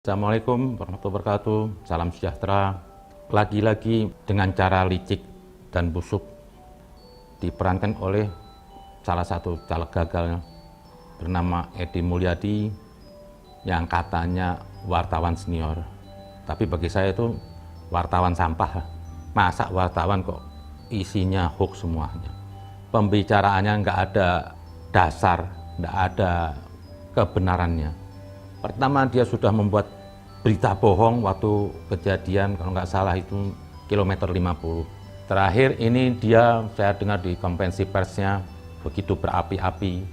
Assalamualaikum warahmatullahi wabarakatuh, salam sejahtera. Lagi-lagi dengan cara licik dan busuk diperankan oleh salah satu caleg gagal bernama Edi Mulyadi yang katanya wartawan senior. Tapi bagi saya itu wartawan sampah. Masa wartawan kok isinya hoax semuanya. Pembicaraannya nggak ada dasar, nggak ada kebenarannya. Pertama dia sudah membuat berita bohong waktu kejadian kalau nggak salah itu kilometer 50. Terakhir ini saya dengar di konferensi persnya begitu berapi-api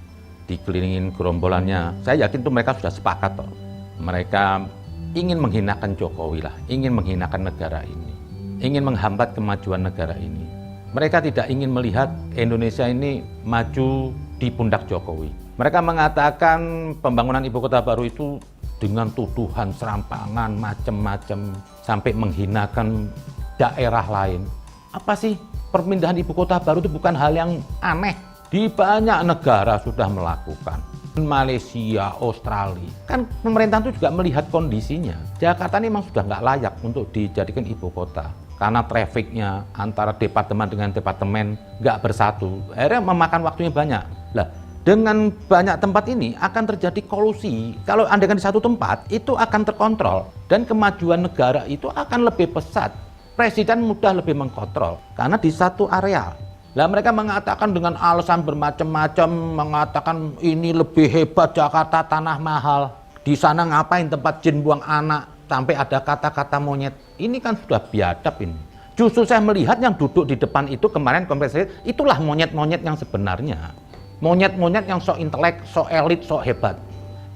dikelilingin gerombolannya. Saya yakin tuh mereka sudah sepakat toh. Mereka ingin menghinakan Jokowi lah, ingin menghinakan negara ini, ingin menghambat kemajuan negara ini. Mereka tidak ingin melihat Indonesia ini maju di pundak Jokowi. Mereka mengatakan pembangunan ibu kota baru itu dengan tuduhan serampangan macam-macam sampai menghinakan daerah lain. Apa sih perpindahan ibu kota baru itu bukan hal yang aneh. Di banyak negara sudah melakukan. Malaysia, Australia. Kan pemerintah itu juga melihat kondisinya. Jakarta ini memang sudah nggak layak untuk dijadikan ibu kota. Karena trafiknya antara departemen dengan departemen nggak bersatu. Akhirnya memakan waktunya banyak. Lah, dengan banyak tempat ini akan terjadi kolusi. Kalau andaikan di satu tempat, itu akan terkontrol. Dan kemajuan negara itu akan lebih pesat. Presiden mudah lebih mengkontrol. Karena di satu area. Lah mereka mengatakan dengan alasan bermacam-macam, mengatakan ini lebih hebat Jakarta, tanah mahal. Di sana ngapain tempat jin buang anak, sampai ada kata-kata monyet. Ini kan sudah biadab ini. Justru saya melihat yang duduk di depan itu kemarin konferensi, itulah monyet-monyet yang sebenarnya. Monyet-monyet yang sok intelek, sok elit, sok hebat.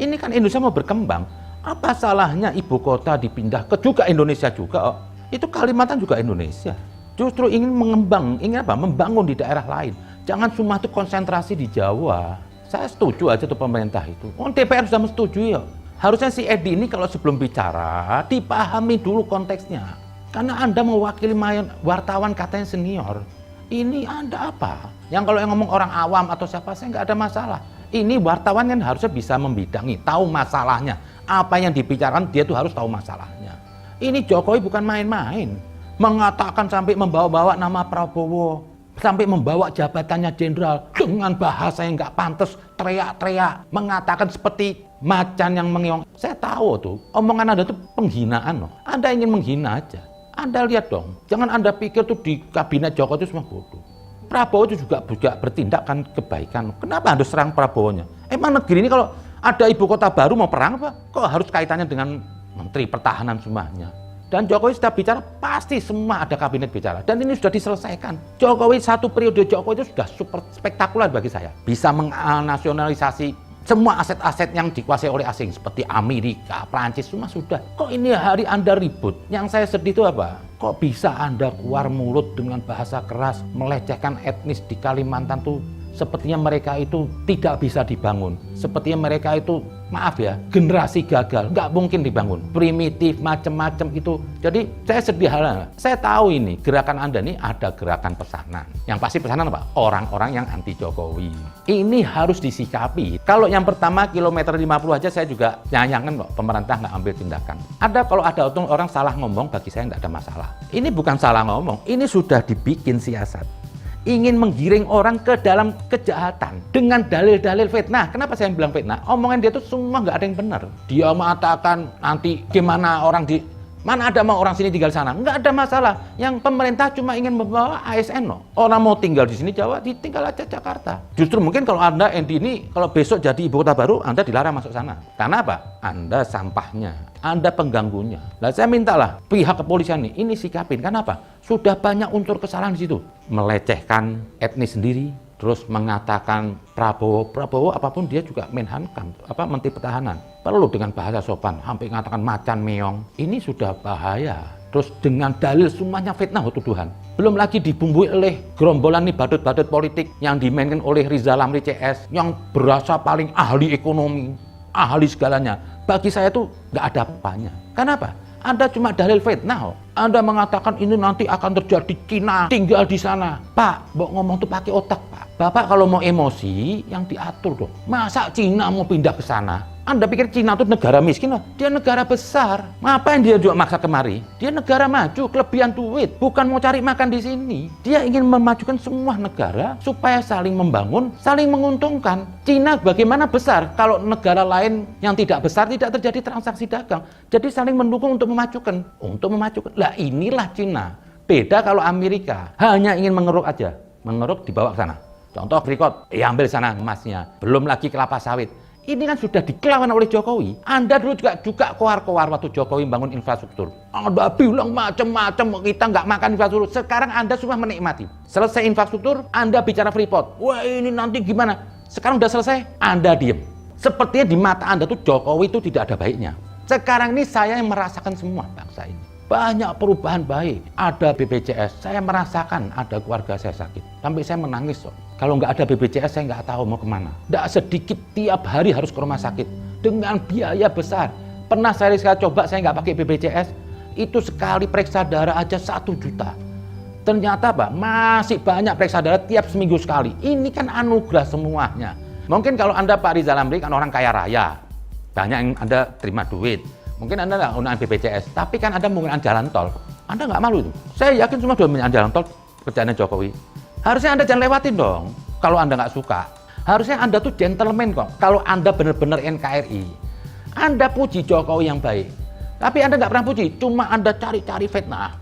Ini kan Indonesia mau berkembang. Apa salahnya ibu kota dipindah ke juga Indonesia juga? Oh. Itu Kalimantan juga Indonesia. Justru ingin mengembang, ingin apa? Membangun di daerah lain. Jangan cuma itu konsentrasi di Jawa. Saya setuju aja tuh pemerintah itu. Oh, DPR sudah menyetujui ya. Harusnya si Edi ini kalau sebelum bicara dipahami dulu konteksnya. Karena Anda mewakili wartawan katanya senior. Ini Anda apa? Yang kalau yang ngomong orang awam atau siapa saya nggak ada masalah. Ini wartawan kan harusnya bisa membidangi, tahu masalahnya. Apa yang dibicarakan dia tuh harus tahu masalahnya. Ini Jokowi bukan main-main. Mengatakan sampai membawa-bawa nama Prabowo, sampai membawa jabatannya jenderal dengan bahasa yang nggak pantas, teriak-teriak, mengatakan seperti macan yang mengeong. Saya tahu tuh, omongan Anda tuh penghinaan loh. Anda ingin menghina aja. Anda lihat dong, jangan Anda pikir tuh di kabinet Jokowi itu semua bodoh. Prabowo itu juga bertindak kan kebaikan. Kenapa harus serang Prabowo-nya? Emang negeri ini kalau ada ibu kota baru mau perang apa? Kok harus kaitannya dengan menteri pertahanan semuanya? Dan Jokowi sudah bicara, pasti semua ada kabinet bicara. Dan ini sudah diselesaikan. Jokowi, satu periode Jokowi itu sudah super spektakuler bagi saya. Bisa menasionalisasi semua aset-aset yang dikuasai oleh asing. Seperti Amerika, Prancis, semua sudah. Kok ini hari Anda ribut? Yang saya sedih itu apa? Kok bisa Anda keluar mulut dengan bahasa keras, melecehkan etnis di Kalimantan tuh? Sepertinya mereka itu tidak bisa dibangun. Sepertinya mereka itu, maaf ya, generasi gagal. Nggak mungkin dibangun. Primitif, macam-macam itu. Jadi saya sedih hal. Saya tahu ini, gerakan Anda ini ada gerakan pesanan. Yang pasti pesanan apa? Orang-orang yang anti Jokowi. Ini harus disikapi. Kalau yang pertama kilometer 50 aja saya juga nyayangkan kok pemerintah nggak ambil tindakan. Kalau ada orang salah ngomong, bagi saya nggak ada masalah. Ini bukan salah ngomong, ini sudah dibikin siasat. Ingin menggiring orang ke dalam kejahatan dengan dalil-dalil fitnah. Kenapa saya bilang fitnah? Omongan dia tuh semua nggak ada yang benar. Dia mengatakan nanti gimana orang mana ada mau orang sini tinggal di sana? Nggak ada masalah. Yang pemerintah cuma ingin membawa ASN loh. Orang mau tinggal di sini Jawa, ditinggal aja Jakarta. Justru mungkin kalau Anda ini kalau besok jadi ibu kota baru, Anda dilarang masuk sana. Karena apa? Anda sampahnya, Anda pengganggunya. Nah, saya mintalah pihak kepolisian ini sikapin. Kenapa? Sudah banyak unsur kesalahan di situ. Melecehkan etnis sendiri, terus mengatakan Prabowo apapun dia juga Menhankam, Menteri Pertahanan. Perlu dengan bahasa sopan, sampai mengatakan macan meong. Ini sudah bahaya. Terus dengan dalil semuanya fitnah tuduhan. Belum lagi dibumbui oleh gerombolan nih badut-badut politik yang dimainkan oleh Rizal Ramli CS yang berasa paling ahli ekonomi, ahli segalanya. Bagi saya tuh nggak ada apanya. Kenapa? Anda cuma dalil fitnah. Anda mengatakan ini nanti akan terjadi Cina tinggal di sana. Pak, Mbok ngomong tuh pakai otak, Pak. Bapak kalau mau emosi yang diatur dong. Masa Cina mau pindah ke sana? Anda pikir Cina itu negara miskin? Dia negara besar. Ngapain dia juga maksa kemari? Dia negara maju, kelebihan duit. Bukan mau cari makan di sini. Dia ingin memajukan semua negara supaya saling membangun, saling menguntungkan. Cina bagaimana besar kalau negara lain yang tidak besar tidak terjadi transaksi dagang. Jadi saling mendukung untuk memajukan. Lah inilah Cina. Beda kalau Amerika. Hanya ingin mengeruk aja. Mengeruk dibawa ke sana. Contoh Freeport, ambil sana emasnya. Belum lagi kelapa sawit. Ini kan sudah dikelawan oleh Jokowi. Anda dulu juga koar-koar waktu Jokowi bangun infrastruktur. Anda bilang macam-macam, kita nggak makan infrastruktur. Sekarang Anda semua menikmati. Selesai infrastruktur, Anda bicara Freeport. Wah ini nanti gimana? Sekarang udah selesai, Anda diem. Sepertinya di mata Anda tuh Jokowi itu tidak ada baiknya. Sekarang ini saya yang merasakan semua bangsa ini. Banyak perubahan baik. Ada BPJS, saya merasakan ada keluarga saya sakit. Sampai saya menangis. Kalau nggak ada BPJS, saya nggak tahu mau kemana. Nggak sedikit tiap hari harus ke rumah sakit. Dengan biaya besar. Pernah saya coba, saya nggak pakai BPJS. Itu sekali periksa darah aja 1 juta. Ternyata Pak, masih banyak periksa darah tiap seminggu sekali. Ini kan anugerah semuanya. Mungkin kalau Anda Pak Rizal Ramli kan orang kaya raya. Banyak yang Anda terima duit. Mungkin Anda nggak menggunakan BPJS, tapi kan Anda menggunakan jalan tol. Anda nggak malu itu. Saya yakin semua sudah menggunakan jalan tol kerjaannya Jokowi. Harusnya Anda jangan lewatin dong, kalau Anda nggak suka. Harusnya Anda tuh gentleman kok, kalau Anda benar-benar NKRI. Anda puji Jokowi yang baik. Tapi Anda nggak pernah puji, cuma Anda cari-cari fitnah.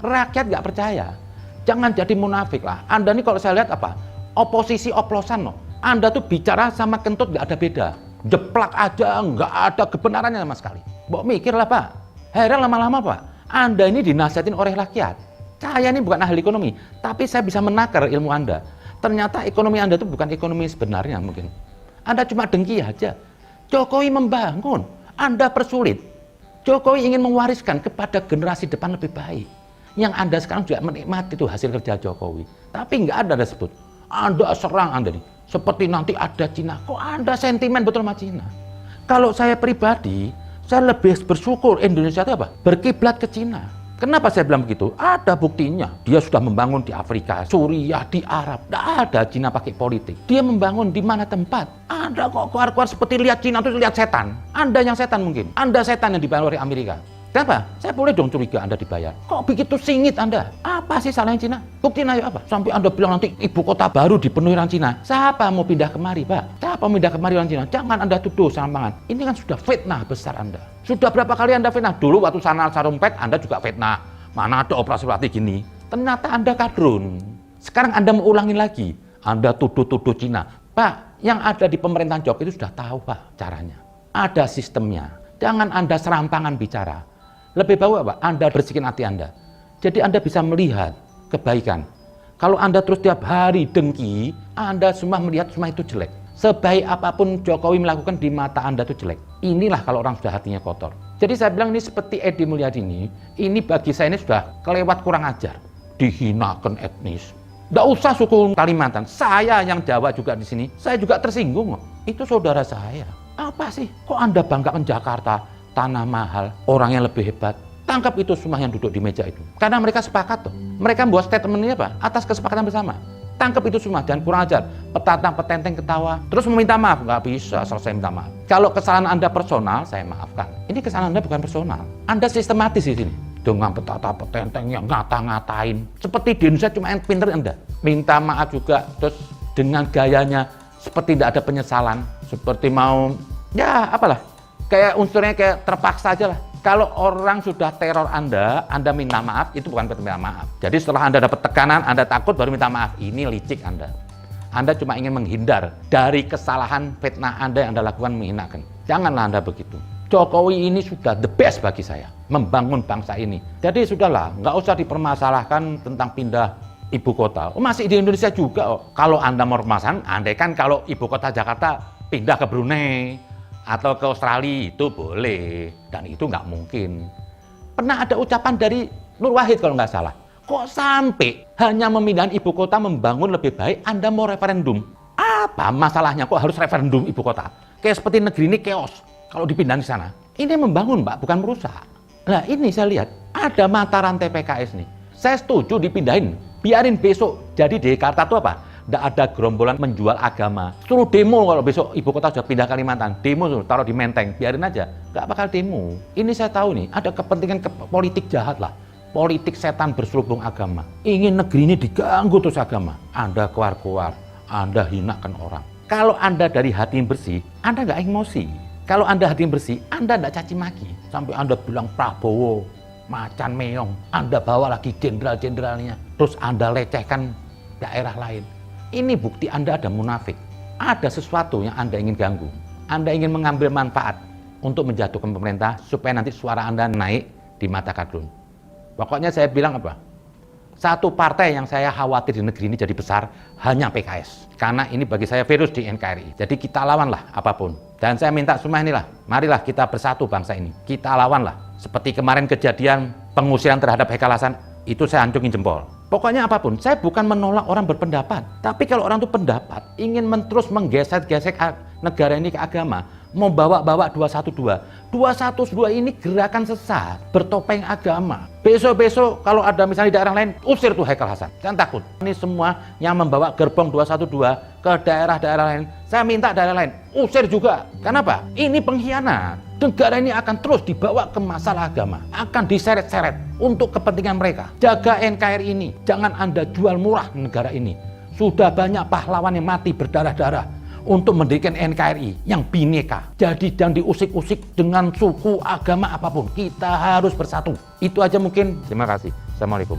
Rakyat nggak percaya. Jangan jadi munafik lah. Anda nih kalau saya lihat apa? Oposisi oplosan loh. Anda tuh bicara sama kentut nggak ada beda. Jeplak aja, nggak ada kebenarannya sama sekali. Mbok mikirlah Pak. Heran lama-lama Pak. Anda ini dinasihatin oleh rakyat. Saya ini bukan ahli ekonomi, tapi saya bisa menakar ilmu Anda. Ternyata ekonomi Anda itu bukan ekonomi sebenarnya mungkin. Anda cuma dengki aja. Jokowi membangun, Anda persulit. Jokowi ingin mewariskan kepada generasi depan lebih baik. Yang Anda sekarang juga menikmati itu hasil kerja Jokowi. Tapi nggak ada sebut. Anda serang Anda nih. Seperti nanti ada Cina. Kok Anda sentimen betul sama Cina? Kalau saya pribadi, saya lebih bersyukur Indonesia itu apa? Berkiblat ke Cina. Kenapa saya bilang begitu? Ada buktinya. Dia sudah membangun di Afrika, Suriah, di Arab. Tidak ada Cina pakai politik. Dia membangun di mana tempat. Anda kok keluar-keluar seperti lihat Cina itu lihat setan. Anda yang setan mungkin. Anda setan yang dibayar oleh Amerika. Kenapa? Saya boleh dong curiga Anda dibayar. Kok begitu singit Anda? Apa sih salahnya Cina? Buktiin ayo apa? Sampai Anda bilang nanti ibu kota baru dipenuhi orang Cina. Siapa mau pindah kemari Pak? Siapa mau pindah kemari orang Cina? Jangan Anda tuduh sembarangan. Ini kan sudah fitnah besar Anda. Sudah berapa kali Anda fitnah? Dulu waktu sana Sarumpet Anda juga fitnah. Mana ada operasi pelatih gini? Ternyata Anda kadrun. Sekarang Anda mau ulangin lagi. Anda tuduh-tuduh Cina. Pak, yang ada di pemerintahan Jokowi itu sudah tahu Pak caranya. Ada sistemnya. Jangan Anda serampangan bicara. Lebih baik apa? Anda bersihkan hati Anda. Jadi Anda bisa melihat kebaikan. Kalau Anda terus tiap hari dengki, Anda semua melihat semua itu jelek. Sebaik apapun Jokowi melakukan di mata Anda itu jelek. Inilah kalau orang sudah hatinya kotor. Jadi saya bilang ini seperti Edi Mulyadi ini bagi saya ini sudah kelewat kurang ajar. Dihinakan etnis. Nggak usah suku Kalimantan. Saya yang Jawa juga di sini, saya juga tersinggung. Itu saudara saya. Apa sih? Kok Anda banggakan Jakarta? Tanah mahal, orang yang lebih hebat. Tangkap itu semua yang duduk di meja itu. Karena mereka sepakat tuh. Mereka membuat statement ini apa? Atas kesepakatan bersama. Tangkap itu semua, jangan kurang ajar. Petantang, petenteng, ketawa. Terus meminta maaf, nggak bisa selesai minta maaf. Kalau kesalahan Anda personal, saya maafkan. Ini kesalahan Anda bukan personal. Anda sistematis di sini. Dengan petata, petenteng yang ngata-ngatain. Seperti di Indonesia cuma yang pinter Anda. Minta maaf juga, terus dengan gayanya seperti tidak ada penyesalan. Seperti mau, ya apalah. Kayak unsurnya kayak terpaksa aja lah. Kalau orang sudah teror Anda minta maaf, itu bukan minta maaf. Jadi setelah Anda dapat tekanan, Anda takut baru minta maaf. Ini licik Anda. Anda cuma ingin menghindar dari kesalahan fitnah Anda yang Anda lakukan menghinakan. Janganlah Anda begitu. Jokowi ini sudah the best bagi saya. Membangun bangsa ini. Jadi sudahlah, nggak usah dipermasalahkan tentang pindah ibu kota. Masih di Indonesia juga. Kalau Anda mau permasalahan, andai kan kalau ibu kota Jakarta pindah ke Brunei, atau ke Australia itu boleh, dan itu nggak mungkin. Pernah ada ucapan dari Nur Wahid kalau nggak salah, kok sampai hanya memindahkan ibu kota membangun lebih baik Anda mau referendum? Apa masalahnya kok harus referendum ibu kota? Kayak seperti negeri ini chaos kalau dipindahin ke sana. Ini membangun Pak, bukan merusak. Nah ini saya lihat ada mata rantai PKS nih. Saya setuju dipindahin, biarin besok jadi di Jakarta itu apa? Tidak ada gerombolan menjual agama. Suruh demo kalau besok ibu kota sudah pindah Kalimantan. Demo suruh taruh di Menteng. Biarin aja. Nggak bakal demo. Ini saya tahu nih, ada kepentingan politik jahat lah. Politik setan berselubung agama. Ingin negeri ini diganggu terus agama. Anda keluar-keluar. Anda hinakan orang. Kalau Anda dari hati yang bersih, Anda nggak emosi. Kalau Anda hati yang bersih, Anda nggak caci maki. Sampai Anda bilang Prabowo, macan meong. Anda bawa lagi jenderal-jenderalnya. Terus Anda lecehkan daerah lain. Ini bukti Anda ada munafik. Ada sesuatu yang Anda ingin ganggu. Anda ingin mengambil manfaat untuk menjatuhkan pemerintah supaya nanti suara Anda naik di mata kadrun. Pokoknya saya bilang apa? Satu partai yang saya khawatir di negeri ini jadi besar hanya PKS. Karena ini bagi saya virus di NKRI. Jadi kita lawanlah apapun. Dan saya minta semua inilah, marilah kita bersatu bangsa ini. Kita lawanlah. Seperti kemarin kejadian pengusiran terhadap Haikal Hasan, itu saya hancungin jempol. Pokoknya apapun, saya bukan menolak orang berpendapat. Tapi kalau orang itu pendapat, ingin terus menggesek-gesek negara ini ke agama, mau bawa-bawa 212. 212 ini gerakan sesat, bertopeng agama. Besok-besok kalau ada misalnya di daerah lain, usir tuh Haikal Hasan. Jangan takut. Ini semua yang membawa gerbong 212 ke daerah-daerah lain, saya minta daerah lain, usir juga. Kenapa? Ini pengkhianat. Negara ini akan terus dibawa ke masalah agama, akan diseret-seret untuk kepentingan mereka. Jaga NKRI ini, jangan Anda jual murah negara ini. Sudah banyak pahlawan yang mati berdarah-darah untuk mendirikan NKRI yang bineka. Jadi jangan diusik-usik dengan suku, agama apapun. Kita harus bersatu. Itu aja mungkin. Terima kasih. Assalamualaikum.